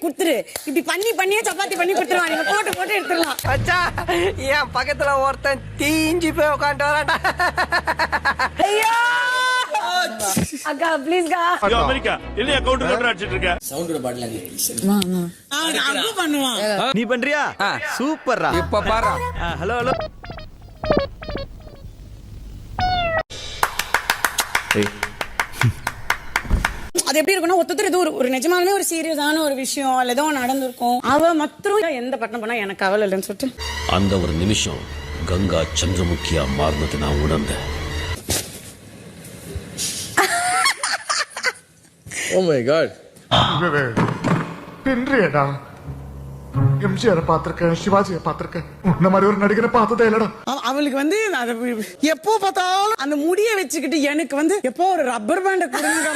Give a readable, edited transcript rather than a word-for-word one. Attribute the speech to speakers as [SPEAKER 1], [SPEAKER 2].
[SPEAKER 1] குடுத்துரு. இப்படி பண்ணியே சப்பாத்தி பண்ணி குடுத்துருவான். நீங்க போட்டு எடுத்துடலாம்.
[SPEAKER 2] அச்சா என் பக்கத்துல ஒருத்தன் தீஞ்சு போய் உட்காந்து வரான்டா.
[SPEAKER 1] ஐயோ அக்கா ப்ளீஸ்க்கா.
[SPEAKER 3] அமெரிக்கா என்ன அக்கவுண்ட் நோட் அடிச்சிட்டு இருக்க?
[SPEAKER 4] சவுண்டோட பாட்டில்
[SPEAKER 1] அவன் பண்ணுவான்.
[SPEAKER 5] நீ பண்றியா? சூப்பர்ரா.
[SPEAKER 2] இப்ப பாரு.
[SPEAKER 5] Hello hello.
[SPEAKER 1] அது எப்படி இருக்குன்னா ஒருத்தர் இது ஒரு நிஜமாலுமே ஒரு சீரியஸான ஒரு விஷயம் அல்ல ஏதோ நடந்திருக்கும். அவ மாத்திரம் எந்த பட்டம் பண்ணா எனக்கு கவலை இல்லைன்னு சொல்லிட்டு
[SPEAKER 6] அந்த ஒரு நிமிஷம் கங்கா சந்திரமுகியா மாறினது நான் உணர்ந்தேன்.
[SPEAKER 4] Oh my God.
[SPEAKER 7] பின்றியடா எம்ஜிஆரை பார்த்திருக்கேன், சிவாஜியை பார்த்திருக்கேன், இந்த மாதிரி ஒரு நடிகரை பார்த்ததே இல்லடா.
[SPEAKER 1] அவளுக்கு வந்து எப்போ பார்த்தாலும் அந்த முடிய வச்சுக்கிட்டு எனக்கு வந்து எப்போ ஒரு ரப்பர் பேண்ட கொடுங்க.